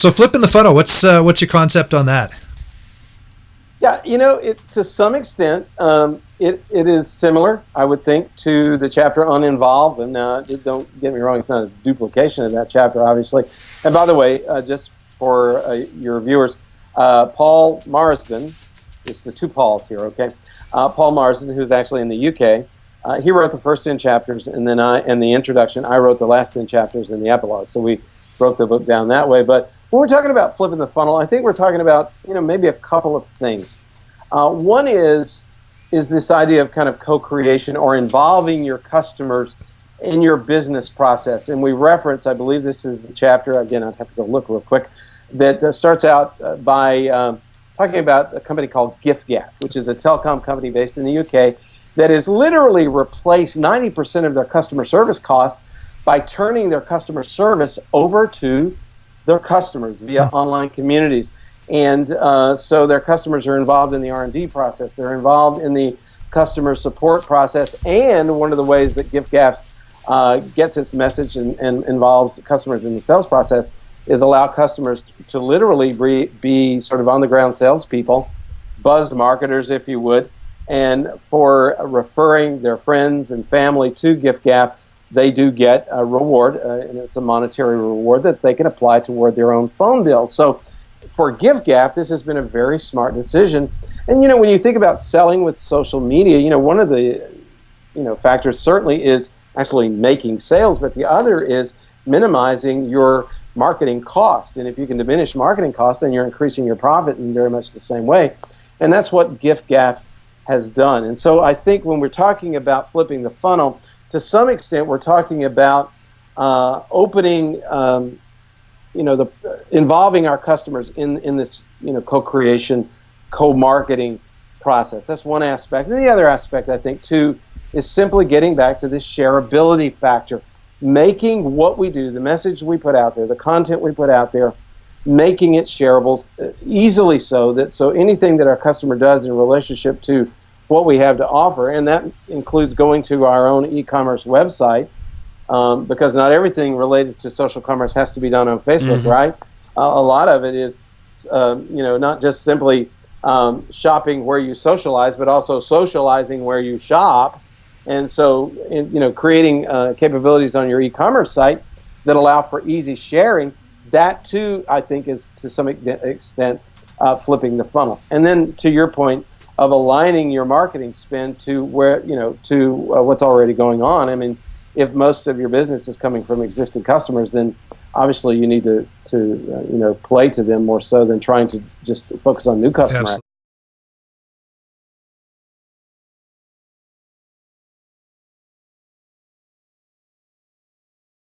So flipping the funnel, what's your concept on that? Yeah, to some extent, it is similar, I would think, to the chapter on involve. And don't get me wrong, it's not a duplication of that chapter, obviously. And by the way, just for your viewers, Paul Marsden, it's the two Pauls here, okay? Paul Marsden, who's actually in the UK, he wrote the first 10 chapters, and then in the introduction, I wrote the last 10 chapters in the epilogue. So we broke the book down that way. But when we're talking about flipping the funnel, I think we're talking about maybe a couple of things. One is this idea of kind of co-creation or involving your customers in your business process. And we reference, I believe this is the chapter, again, I'd have to go look real quick, that starts out by talking about a company called giffgaff, which is a telecom company based in the UK that has literally replaced 90% of their customer service costs by turning their customer service over to their customers via online communities. And so their customers are involved in the R&D process. They're involved in the customer support process. And one of the ways that giffgaff gets its message and involves customers in the sales process is allow customers to literally be sort of on-the-ground salespeople, buzz marketers, if you would, and for referring their friends and family to giffgaff, they do get a reward, and it's a monetary reward that they can apply toward their own phone bill. So for giffgaff, this has been a very smart decision. And when you think about selling with social media, one of the factors certainly is actually making sales, but the other is minimizing your marketing cost. And if you can diminish marketing costs, then you're increasing your profit in very much the same way. And that's what giffgaff has done. And so I think when we're talking about flipping the funnel, to some extent we're talking about opening, involving our customers in this co-creation, co-marketing process. That's one aspect. And the other aspect, I think, too, is simply getting back to this shareability factor, making what we do, the message we put out there, the content we put out there, making it shareable easily so anything that our customer does in relationship to what we have to offer, and that includes going to our own e-commerce website, because not everything related to social commerce has to be done on Facebook, right? A lot of it is, not just simply shopping where you socialize, but also socializing where you shop. And so, creating capabilities on your e-commerce site that allow for easy sharing, that too, I think, is to some extent flipping the funnel. And then to your point of aligning your marketing spend to where, to what's already going on. I mean, if most of your business is coming from existing customers, then obviously you need to play to them more so than trying to just focus on new customers.